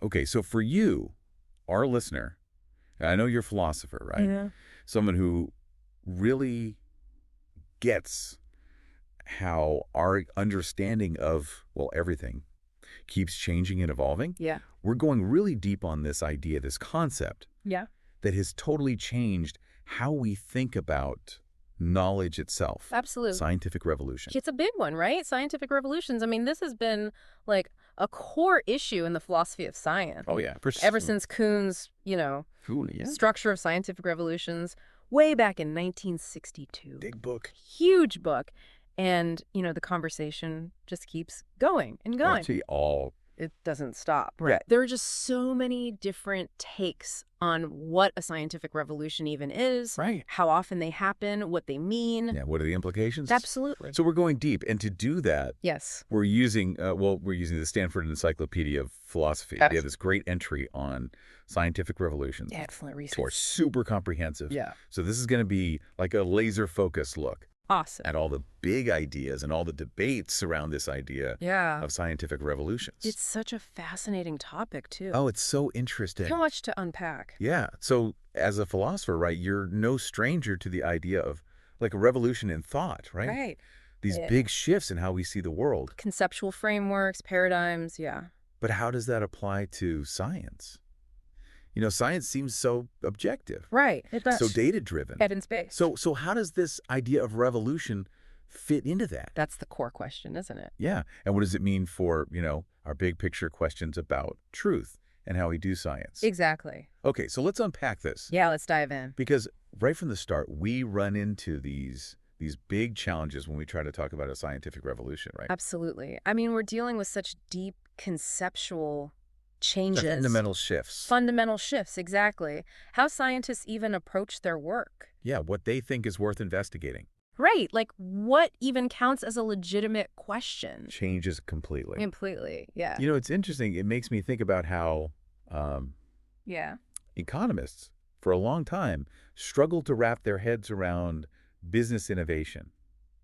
Okay, so for you, our listener, I know you're a philosopher, right? Yeah. Someone who really gets how our understanding of, well, everything keeps changing and evolving. Yeah. We're going really deep on this idea, this concept Yeah. that has totally changed how we think about knowledge itself. Absolutely. Scientific revolution. It's a big one, right? Scientific revolutions. I mean, this has been like a core issue in the philosophy of science. Oh, yeah. Ever since Kuhn's, Cool, yeah. Structure of Scientific Revolutions, way back in 1962. Big book. Huge book. And, the conversation just keeps going and going. Actually, It doesn't stop. Right. There are just so many different takes on what a scientific revolution even is, right. how often they happen, what they mean. Yeah, what are the implications? Absolutely. So we're going deep. And to do that, Yes. we're using the Stanford Encyclopedia of Philosophy. They have this great entry on scientific revolutions. Excellent research. So we're super comprehensive. Yeah. So this is going to be like a laser-focused look Awesome. at all the big ideas and all the debates around this idea Yeah. of scientific revolutions. It's such a fascinating topic, too. Oh, it's so interesting. So much to unpack. Yeah. So as a philosopher, right, you're no stranger to the idea of like a revolution in thought, right? Right. These big shifts in how we see the world. Conceptual frameworks, paradigms, yeah. But how does that apply to science? Science seems so objective. Right. It does. So data-driven. Evidence-based. So how does this idea of revolution fit into that? That's the core question, isn't it? Yeah. And what does it mean for, our big picture questions about truth and how we do science? Exactly. Okay, so let's unpack this. Yeah, let's dive in. Because right from the start, we run into these big challenges when we try to talk about a scientific revolution, right? Absolutely. I mean, we're dealing with such deep conceptual changes. Fundamental shifts. Fundamental shifts, exactly. How scientists even approach their work. Yeah, what they think is worth investigating. Right. Like, what even counts as a legitimate question? Changes completely. Completely, yeah. It's interesting. It makes me think about how Yeah. economists, for a long time, struggled to wrap their heads around business innovation.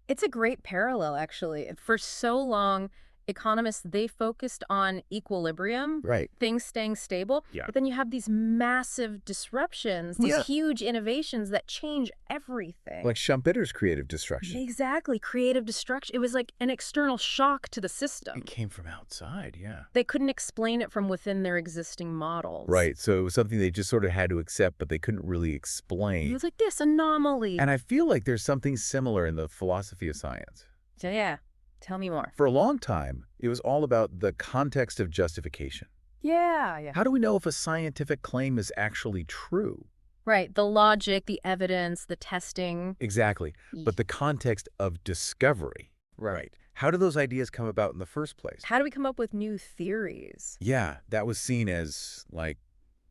It's a great parallel, actually. For so long, economists, they focused on equilibrium, Right. things staying stable. Yeah. But then you have these massive disruptions, these Yeah. huge innovations that change everything. Like Schumpeter's creative destruction. Exactly. Creative destruction. It was like an external shock to the system. It came from outside, yeah. They couldn't explain it from within their existing models. Right. So it was something they just sort of had to accept, but they couldn't really It explain. was like this anomaly. And I feel like there's something similar in the philosophy of science. So, yeah. Tell me more. For a long time, it was all about the context of justification. Yeah. How do we know if a scientific claim is actually true? Right. The logic, the evidence, the testing. Exactly. But the context of discovery. Right. How do those ideas come about in the first place? How do we come up with new theories? Yeah, that was seen as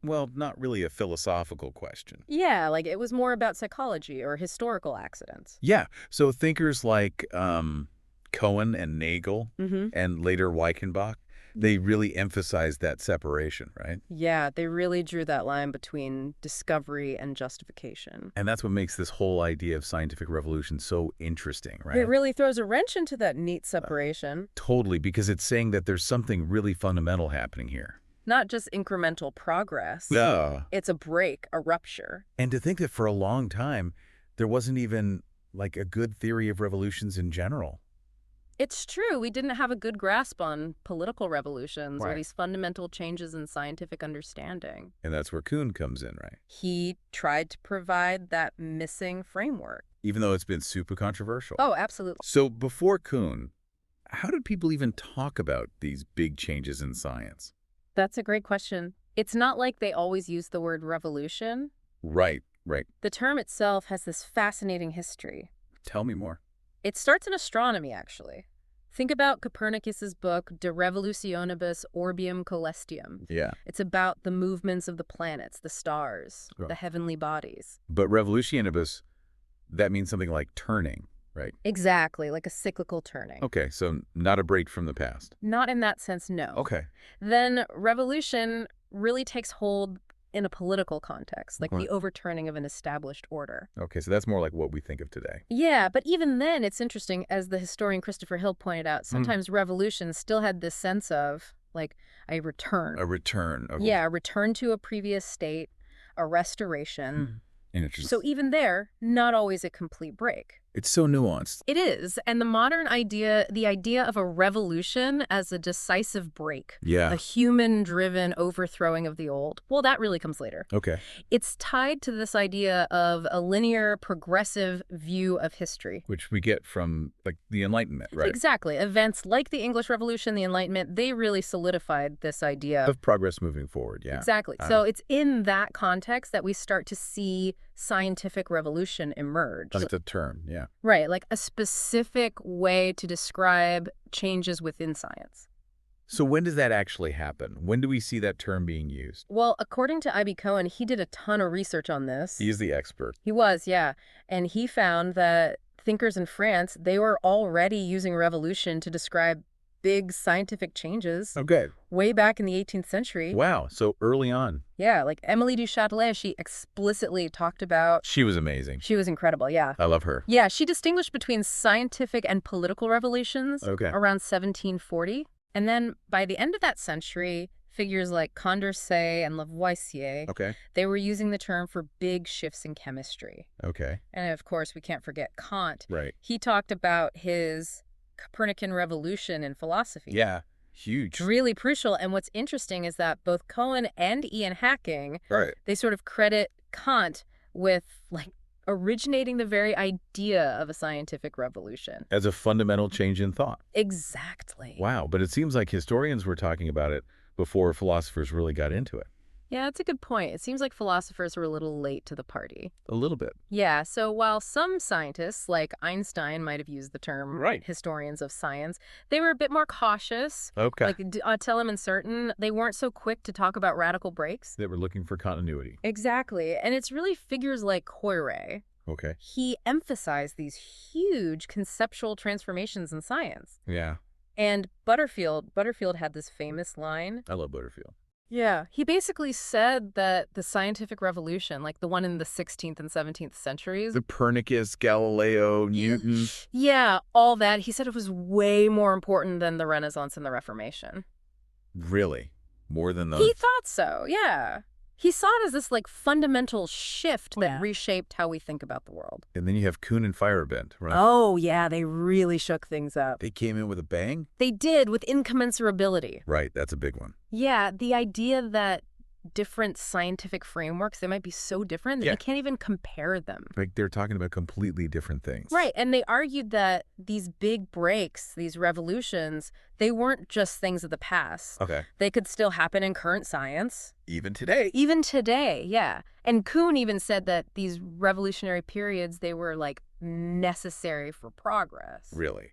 not really a philosophical question. Yeah, like it was more about psychology or historical accidents. Yeah. So thinkers like Cohen and Nagel and later Weichenbach, they really emphasized that separation, right? Yeah, they really drew that line between discovery and justification. And that's what makes this whole idea of scientific revolution so interesting, right? It really throws a wrench into that neat separation. Totally, because it's saying that there's something really fundamental happening here. Not just incremental progress. Yeah. It's a break, a rupture. And to think that for a long time, there wasn't even like a good theory of revolutions in general. It's true. We didn't have a good grasp on political revolutions or Right. these fundamental changes in scientific understanding. And that's where Kuhn comes in, right? He tried to provide that missing framework. Even though it's been super controversial. Oh, absolutely. So before Kuhn, how did people even talk about these big changes in science? That's a great question. It's not like they always use the word revolution. Right. The term itself has this fascinating history. Tell me more. It starts in astronomy, actually. Think about Copernicus's book, De Revolutionibus Orbium Coelestium. Yeah. It's about the movements of the planets, the stars, Right. the heavenly bodies. But revolutionibus, that means something like turning, right? Exactly, like a cyclical turning. Okay, so not a break from the past. Not in that sense, no. Okay. Then revolution really takes hold in a political context, like the overturning of an established order. Okay, so that's more like what we think of today. Yeah, but even then, it's interesting, as the historian Christopher Hill pointed out, sometimes revolutions still had this sense of, like a return. A return. Okay. Yeah, a return to a previous state, a restoration. Interesting. So even there, not always a complete break. It's so nuanced. It is. And the modern idea, the idea of a revolution as a decisive break, Yeah. a human-driven overthrowing of the old, well, that really comes later. Okay. It's tied to this idea of a linear, progressive view of history. Which we get from, like, the Enlightenment, right? Exactly. Events like the English Revolution, the Enlightenment, they really solidified this idea. Of progress moving forward, yeah. Exactly. So it's in that context that we start to see scientific revolution emerge. That's a term, yeah. Right, like a specific way to describe changes within science. So when does that actually happen? When do we see that term being used? Well, according to I.B. Cohen, he did a ton of research on this. He's the expert. He was, yeah. And he found that thinkers in France, they were already using revolution to describe big scientific changes Okay. way back in the 18th century. Wow, so early on. Yeah, like Émilie du Châtelet, she explicitly talked about... She was amazing. She was incredible, yeah. I love her. Yeah, she distinguished between scientific and political revolutions around 1740. And then by the end of that century, figures like Condorcet and Lavoisier, they were using the term for big shifts in chemistry. Okay. And of course, we can't forget Kant. Right. He talked about his Copernican revolution in philosophy. Yeah, huge. Really crucial. And what's interesting is that both Cohen and Ian Hacking, they sort of credit Kant with, like, originating the very idea of a scientific revolution. As a fundamental change in thought. Exactly. Wow, but it seems like historians were talking about it before philosophers really got into it. Yeah, that's a good point. It seems like philosophers were a little late to the party. A little bit. Yeah, so while some scientists, like Einstein, might have used the term historians of science, they were a bit more cautious. Okay. Like Telem Certain, they weren't so quick to talk about radical breaks. They were looking for continuity. Exactly. And it's really figures like Koyré. Okay. He emphasized these huge conceptual transformations in science. Yeah. And Butterfield had this famous line. I love Butterfield. Yeah. He basically said that the scientific revolution, like the one in the 16th and 17th centuries. Copernicus, Galileo, Newton. Yeah, all that. He said it was way more important than the Renaissance and the Reformation. Really? More than those? He thought so, yeah. He saw it as this, like, fundamental shift that reshaped how we think about the world. And then you have Kuhn and Feyerabend, right? Oh, yeah, they really shook things up. They came in with a bang? They did, with incommensurability. Right, that's a big one. Yeah, the idea that different scientific frameworks, they might be so different that you can't even compare them. Like they're talking about completely different things. Right, and they argued that these big breaks, these revolutions, they weren't just things of the past. Okay. They could still happen in current science. Even today. Even today, yeah. And Kuhn even said that these revolutionary periods, they were, like, necessary for progress. Really?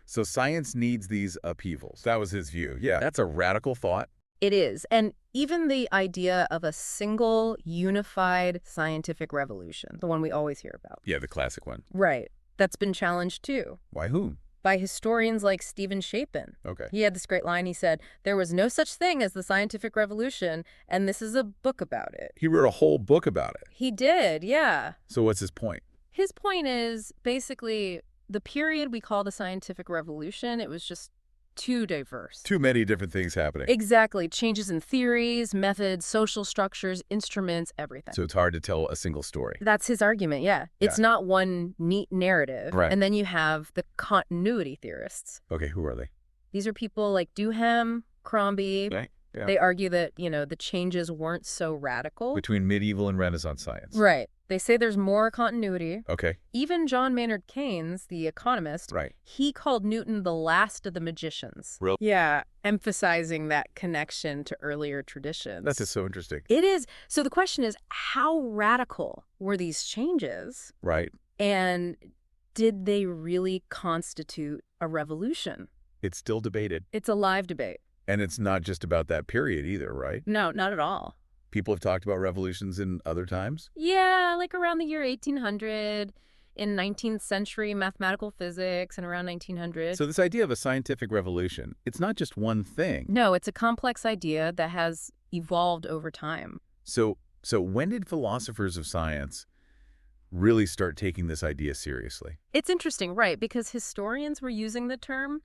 So science needs these upheavals. That was his view. Yeah, that's a radical thought. It is. And even the idea of a single, unified scientific revolution, the one we always hear about. Yeah, the classic one. Right. That's been challenged, too. By whom? By historians like Stephen Shapin. Okay. He had this great line. He said, "There was no such thing as the scientific revolution, and this is a book about it." He wrote a whole book about it. He did, yeah. So what's his point? His point is basically the period we call the scientific revolution, it was just too diverse. Too many different things happening. Exactly. Changes in theories, methods, social structures, instruments, everything. So it's hard to tell a single story. That's his argument, yeah. It's not one neat narrative. Right. And then you have the continuity theorists. Okay, who are they? These are people like Duhem, Crombie. Okay. Yeah. They argue that, the changes weren't so radical. Between medieval and Renaissance science. Right. They say there's more continuity. Okay. Even John Maynard Keynes, the economist, he called Newton the last of the magicians. Really? Yeah, emphasizing that connection to earlier traditions. That's just so interesting. It is. So the question is, how radical were these changes? Right. And did they really constitute a revolution? It's still debated. It's a live debate. And it's not just about that period either, right? No, not at all. People have talked about revolutions in other times? Yeah, like around the year 1800, in 19th century mathematical physics, and around 1900. So this idea of a scientific revolution, it's not just one thing. No, it's a complex idea that has evolved over time. So when did philosophers of science really start taking this idea seriously. It's interesting, right, because historians were using the term,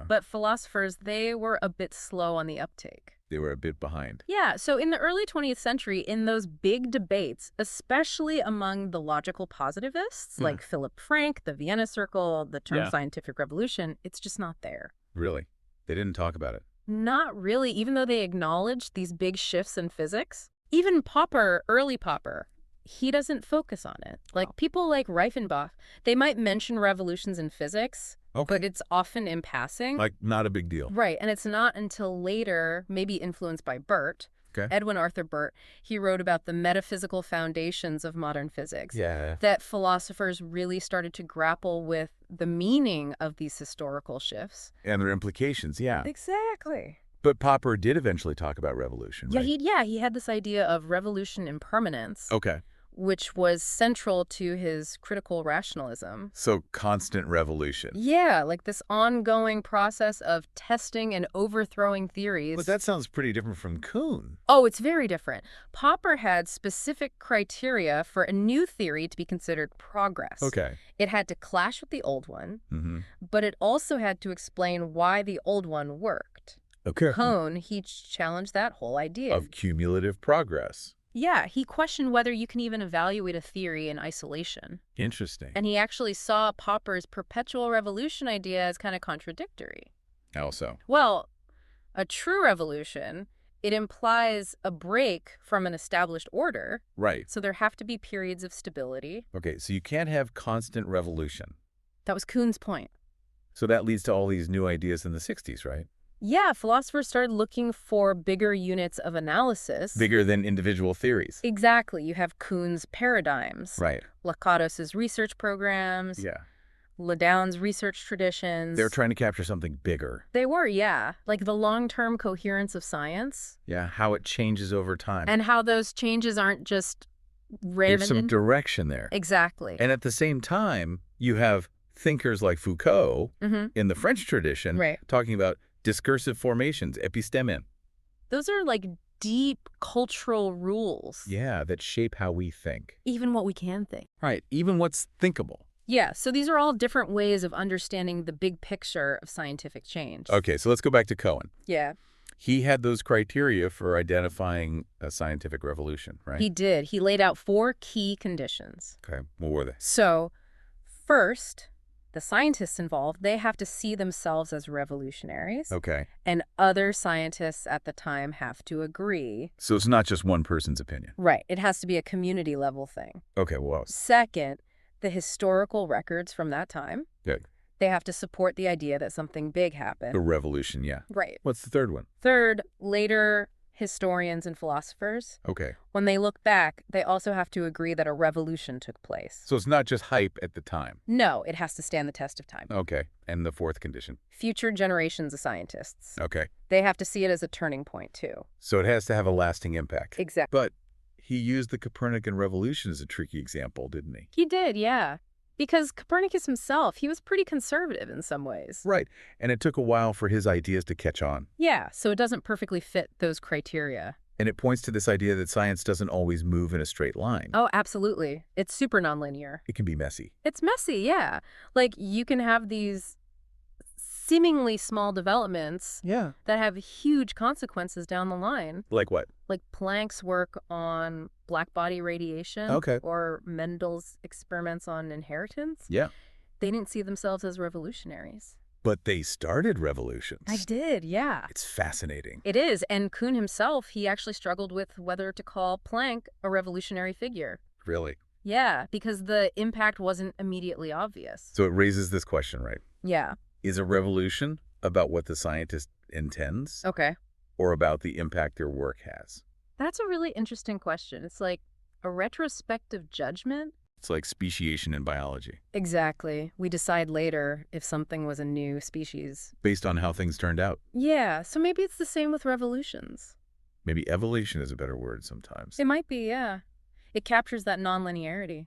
but philosophers, they were a bit slow on the uptake. They were a bit behind. Yeah, so in the early 20th century, in those big debates, especially among the logical positivists, like Philipp Frank, the Vienna Circle, the term scientific revolution, it's just not there. Really? They didn't talk about it? Not really, even though they acknowledged these big shifts in physics. Even Popper, early Popper, he doesn't focus on it. Like people like Reifenbach, they might mention revolutions in physics, but it's often in passing. Like not a big deal. Right, and it's not until later, maybe influenced by Burt, Edwin Arthur Burt, he wrote about the metaphysical foundations of modern physics, that philosophers really started to grapple with the meaning of these historical shifts. And their implications, Exactly. But Popper did eventually talk about revolution, right? He had this idea of revolution impermanence. Okay. Which was central to his critical rationalism. So constant revolution. Yeah, like this ongoing process of testing and overthrowing theories. But that sounds pretty different from Kuhn. Oh, it's very different. Popper had specific criteria for a new theory to be considered progress. Okay. It had to clash with the old one, but it also had to explain why the old one worked. Okay. Kuhn, he challenged that whole idea. Of cumulative progress. Yeah, he questioned whether you can even evaluate a theory in isolation. Interesting. And he actually saw Popper's perpetual revolution idea as kind of contradictory. How so? Well, a true revolution, it implies a break from an established order. Right. So there have to be periods of stability. Okay, so you can't have constant revolution. That was Kuhn's point. So that leads to all these new ideas in the 60s, right? Yeah, philosophers started looking for bigger units of analysis. Bigger than individual theories. Exactly. You have Kuhn's paradigms. Right. Lakatos's research programs. Yeah. Ladoun's research traditions. They're trying to capture something bigger. They were, yeah. Like the long-term coherence of science. Yeah, how it changes over time. And how those changes aren't just random. There's some direction there. Exactly. And at the same time, you have thinkers like Foucault in the French tradition talking about discursive formations, episteme. Those are like deep cultural rules. Yeah, that shape how we think. Even what we can think. Right, even what's thinkable. Yeah, so these are all different ways of understanding the big picture of scientific change. Okay, so let's go back to Cohen. Yeah. He had those criteria for identifying a scientific revolution, right? He did. He laid out 4 key conditions. Okay, what were they? So, first, the scientists involved, they have to see themselves as revolutionaries. Okay. And other scientists at the time have to agree. So it's not just one person's opinion. Right. It has to be a community level thing. Okay, well. Second, the historical records from that time. Good. They have to support the idea that something big happened. The revolution, yeah. Right. What's the third one? Third, later historians and philosophers. Okay. When they look back, they also have to agree that a revolution took place. So it's not just hype at the time. No, it has to stand the test of time. Okay. And the fourth condition? Future generations of scientists. Okay. They have to see it as a turning point, too. So it has to have a lasting impact. Exactly. But he used the Copernican revolution as a tricky example, didn't he? He did, yeah. Because Copernicus himself, he was pretty conservative in some ways. Right. And it took a while for his ideas to catch on. Yeah, so it doesn't perfectly fit those criteria. And it points to this idea that science doesn't always move in a straight line. Oh, absolutely. It's super nonlinear. It can be messy. It's messy, yeah. Like, you can have these seemingly small developments that have huge consequences down the line. Like what? Like Planck's work on black body radiation. Okay. Or Mendel's experiments on inheritance. Yeah. They didn't see themselves as revolutionaries. But they started revolutions. I did, yeah. It's fascinating. It is. And Kuhn himself, he actually struggled with whether to call Planck a revolutionary figure. Really? Yeah, because the impact wasn't immediately obvious. So it raises this question, right? Yeah. Is a revolution about what the scientist intends? Okay. Or about the impact their work has? That's a really interesting question. It's like a retrospective judgment. It's like speciation in biology. Exactly. We decide later if something was a new species. Based on how things turned out. Yeah, so maybe it's the same with revolutions. Maybe evolution is a better word sometimes. It might be, yeah. It captures that nonlinearity.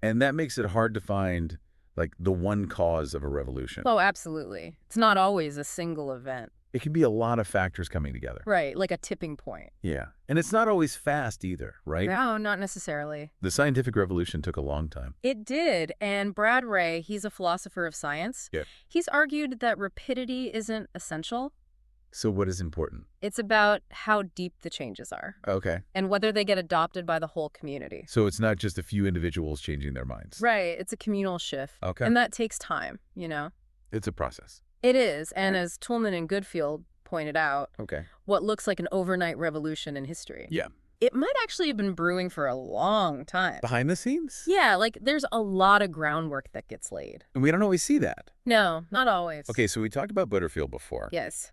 And that makes it hard to find, like, the one cause of a revolution. Oh, absolutely. It's not always a single event. It can be a lot of factors coming together. Right, like a tipping point. Yeah. And it's not always fast either, right? No, not necessarily. The scientific revolution took a long time. It did, and Brad Ray, he's a philosopher of science. Yeah. He's argued that rapidity isn't essential. So what is important? It's about how deep the changes are. Okay. And whether they get adopted by the whole community. So it's not just a few individuals changing their minds. Right, it's a communal shift. Okay. And that takes time, you know? It's a process. It is, and as Toulmin and Goodfield pointed out, Okay. what looks like an overnight revolution in history. Yeah. It might actually have been brewing for a long time. Behind the scenes? Yeah, like there's a lot of groundwork that gets laid. And we don't always see that. No, not always. Okay, so we talked about Butterfield before. Yes.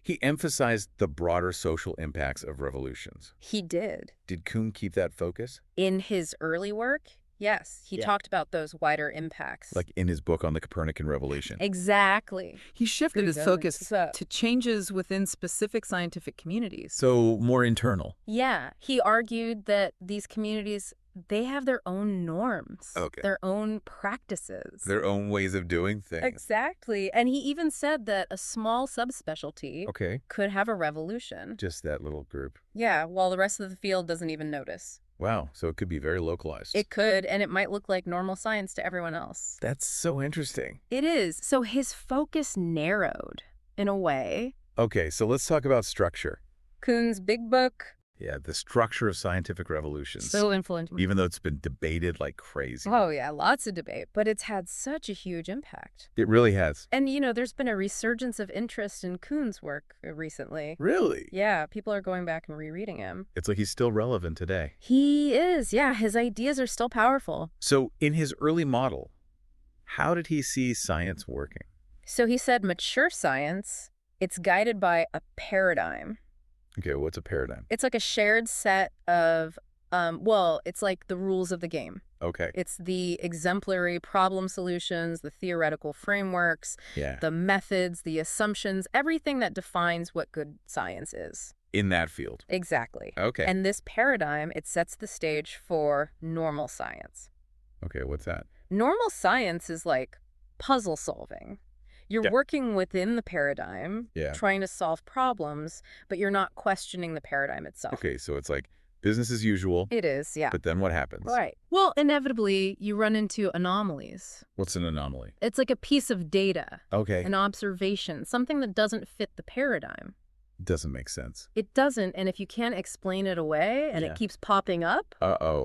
He emphasized the broader social impacts of revolutions. He did. Did Kuhn keep that focus? In his early work, yes. He talked about those wider impacts. Like in his book on the Copernican Revolution. Exactly. He shifted his focus to changes within specific scientific communities. So more internal. Yeah. He argued that these communities, they have their own norms, their own practices. Their own ways of doing things. Exactly. And he even said that a small subspecialty could have a revolution. Just that little group. Yeah, while the rest of the field doesn't even notice. Wow, so it could be very localized. It could, and it might look like normal science to everyone else. That's so interesting. It is. So his focus narrowed, in a way. Okay, so let's talk about structure. Kuhn's big book. Yeah, the structure of scientific revolutions. So influential. Even though it's been debated like crazy. Oh, yeah, lots of debate. But it's had such a huge impact. It really has. And, you know, there's been a resurgence of interest in Kuhn's work recently. Really? Yeah, people are going back and rereading him. It's like he's still relevant today. He is, yeah. His ideas are still powerful. So in his early model, how did he see science working? So he said mature science, it's guided by a paradigm. Okay, what's a paradigm? It's like a shared set of, well, it's like the rules of the game. Okay. It's the exemplary problem solutions, the theoretical frameworks, the methods, the assumptions, everything that defines what good science is. In that field. Exactly. Okay. And this paradigm, it sets the stage for normal science. Okay, what's that? Normal science is like puzzle solving. You're working within the paradigm, trying to solve problems, but you're not questioning the paradigm itself. Okay, so it's like business as usual. It is, yeah. But then what happens? Right. Well, inevitably, you run into anomalies. What's an anomaly? It's like a piece of data. Okay. An observation, something that doesn't fit the paradigm. Doesn't make sense. It doesn't, and if you can't explain it away and it keeps popping up,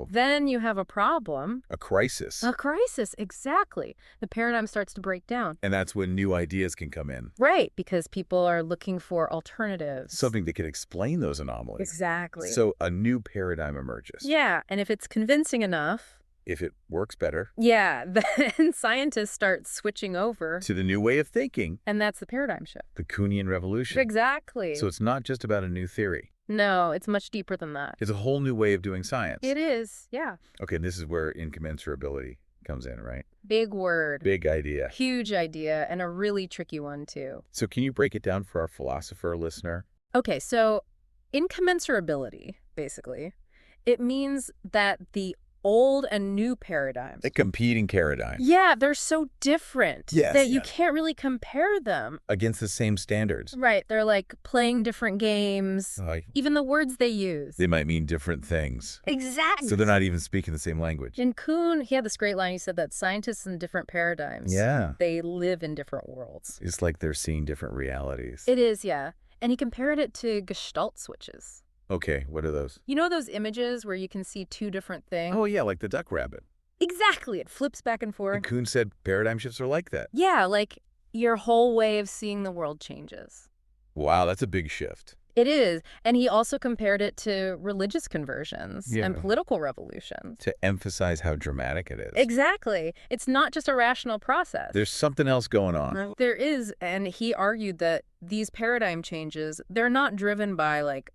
then you have a problem. A crisis. A crisis, exactly. The paradigm starts to break down. And that's when new ideas can come in. Right, because people are looking for alternatives. Something that can explain those anomalies. Exactly. So a new paradigm emerges. Yeah, and if it's convincing enough, if it works better. Yeah, then scientists start switching over to the new way of thinking. And that's the paradigm shift. The Kuhnian revolution. Exactly. So it's not just about a new theory. No, it's much deeper than that. It's a whole new way of doing science. It is, yeah. Okay, and this is where incommensurability comes in, right? Big word. Big idea. Huge idea, and a really tricky one, too. So can you break it down for our philosopher listener? Okay, so incommensurability, basically, it means that the old and new paradigms. The competing paradigms. Yeah, they're so different that you can't really compare them. Against the same standards. Right. They're like playing different games. Even the words they use. They might mean different things. Exactly. So they're not even speaking the same language. And Kuhn, he had this great line. He said that scientists in different paradigms, they live in different worlds. It's like they're seeing different realities. It is, yeah. And he compared it to Gestalt switches. Okay, what are those? You know those images where you can see two different things? Oh, yeah, like the duck rabbit. Exactly. It flips back and forth. And Kuhn said paradigm shifts are like that. Yeah, like your whole way of seeing the world changes. Wow, that's a big shift. It is. And he also compared it to religious conversions and political revolutions. To emphasize how dramatic it is. Exactly. It's not just a rational process. There's something else going on. There is. And he argued that these paradigm changes, they're not driven by like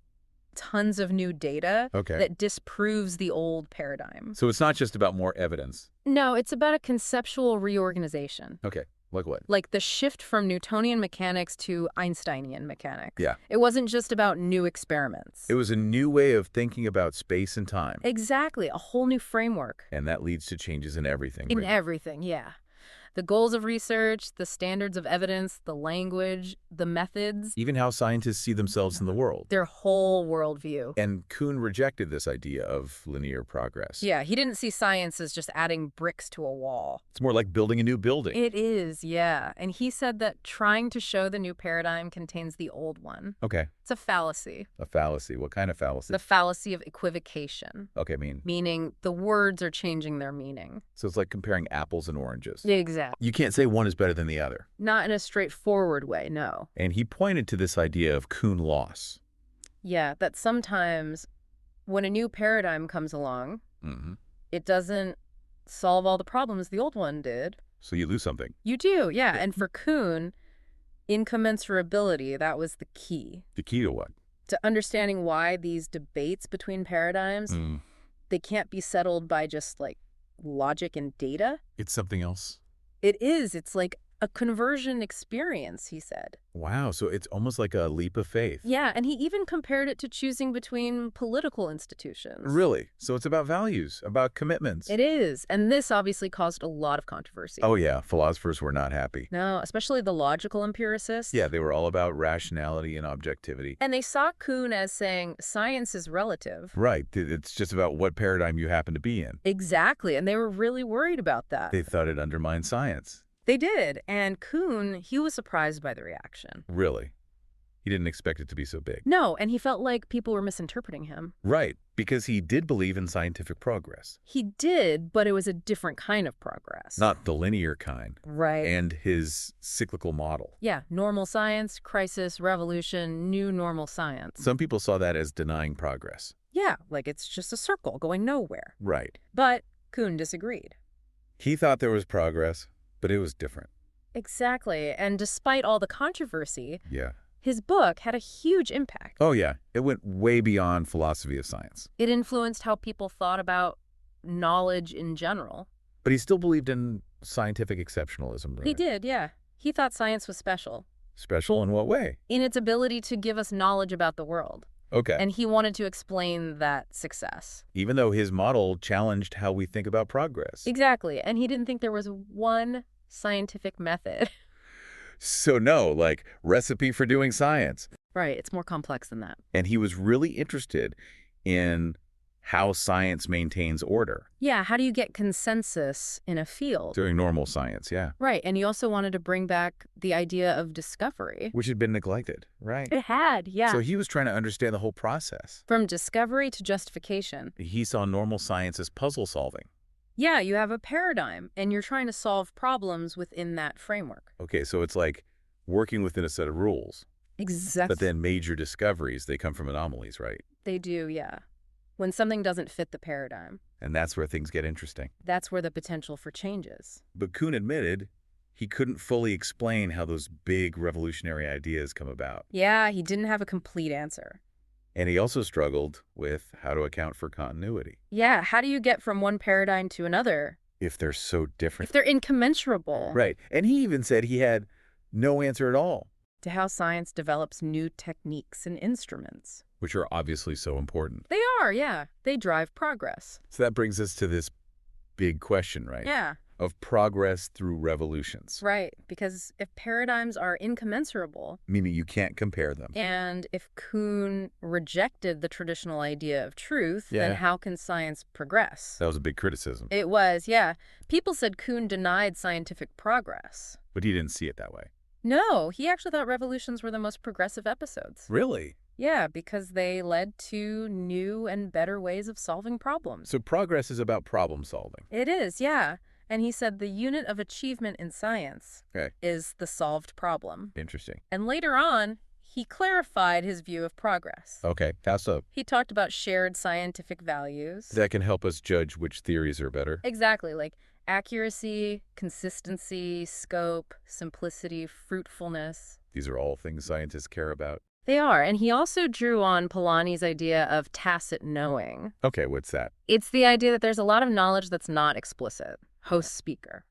tons of new data that disproves the old paradigm. So it's not just about more evidence. No, it's about a conceptual reorganization. Okay. Like what? Like the shift from Newtonian mechanics to Einsteinian mechanics. Yeah. It wasn't just about new experiments. It was a new way of thinking about space and time. Exactly. A whole new framework. And that leads to changes in everything. In everything, yeah. The goals of research, the standards of evidence, the language, the methods. Even how scientists see themselves in the world. Their whole worldview. And Kuhn rejected this idea of linear progress. Yeah, he didn't see science as just adding bricks to a wall. It's more like building a new building. It is, yeah. And he said that trying to show the new paradigm contains the old one. Okay. It's a fallacy. A fallacy. What kind of fallacy? The fallacy of equivocation. Okay, meaning the words are changing their meaning. So it's like comparing apples and oranges. Exactly. You can't say one is better than the other. Not in a straightforward way, no. And he pointed to this idea of Kuhn loss. Yeah, that sometimes when a new paradigm comes along, it doesn't solve all the problems the old one did. So you lose something. You do, yeah. And for Kuhn, incommensurability, that was the key. The key to what? To understanding why these debates between paradigms, they can't be settled by just like logic and data. It's something else. It is. It's like a conversion experience, he said. Wow, so it's almost like a leap of faith. Yeah, and he even compared it to choosing between political institutions. Really? So it's about values, about commitments. It is, and this obviously caused a lot of controversy. Oh yeah, philosophers were not happy. No, especially the logical empiricists. Yeah, they were all about rationality and objectivity. And they saw Kuhn as saying science is relative. Right, it's just about what paradigm you happen to be in. Exactly, and they were really worried about that. They thought it undermined science. They did, and Kuhn, he was surprised by the reaction. Really? He didn't expect it to be so big. No, and he felt like people were misinterpreting him. Right, because he did believe in scientific progress. He did, but it was a different kind of progress. Not the linear kind. Right. And his cyclical model. Yeah, normal science, crisis, revolution, new normal science. Some people saw that as denying progress. Yeah, like it's just a circle going nowhere. Right. But Kuhn disagreed. He thought there was progress, but it was different. Exactly, and despite all the controversy, Yeah. his book had a huge impact. Oh yeah, it went way beyond philosophy of science. It influenced how people thought about knowledge in general. But he still believed in scientific exceptionalism, right? He did, yeah. He thought science was special. Special in what way? In its ability to give us knowledge about the world. Okay. And he wanted to explain that success. Even though his model challenged how we think about progress. Exactly, and he didn't think there was one scientific method. So no, like recipe for doing science. Right, it's more complex than that. And he was really interested in how science maintains order. Yeah, how do you get consensus in a field? Doing normal science, yeah. Right, and he also wanted to bring back the idea of discovery. Which had been neglected, right? It had, yeah. So he was trying to understand the whole process. From discovery to justification. He saw normal science as puzzle solving. Yeah, you have a paradigm, and you're trying to solve problems within that framework. Okay, so it's like working within a set of rules. Exactly. But then major discoveries, they come from anomalies, right? They do, yeah. When something doesn't fit the paradigm. And that's where things get interesting. That's where the potential for change is. But Kuhn admitted he couldn't fully explain how those big revolutionary ideas come about. Yeah, he didn't have a complete answer. And he also struggled with how to account for continuity. Yeah, how do you get from one paradigm to another? If they're so different. If they're incommensurable. Right. And he even said he had no answer at all. To how science develops new techniques and instruments. Which are obviously so important. They are, yeah. They drive progress. So that brings us to this big question, right? Yeah. Of progress through revolutions. Right, because if paradigms are incommensurable... Meaning you can't compare them. And if Kuhn rejected the traditional idea of truth, then how can science progress? That was a big criticism. It was, yeah. People said Kuhn denied scientific progress. But he didn't see it that way. No, he actually thought revolutions were the most progressive episodes. Really? Yeah, because they led to new and better ways of solving problems. So progress is about problem solving. It is, yeah. And he said the unit of achievement in science is the solved problem. Interesting. And later on, he clarified his view of progress. Okay, how so? He talked about shared scientific values. That can help us judge which theories are better. Exactly, like accuracy, consistency, scope, simplicity, fruitfulness. These are all things scientists care about. They are, and he also drew on Polanyi's idea of tacit knowing. Okay, what's that? It's the idea that there's a lot of knowledge that's not explicit. Host-speaker.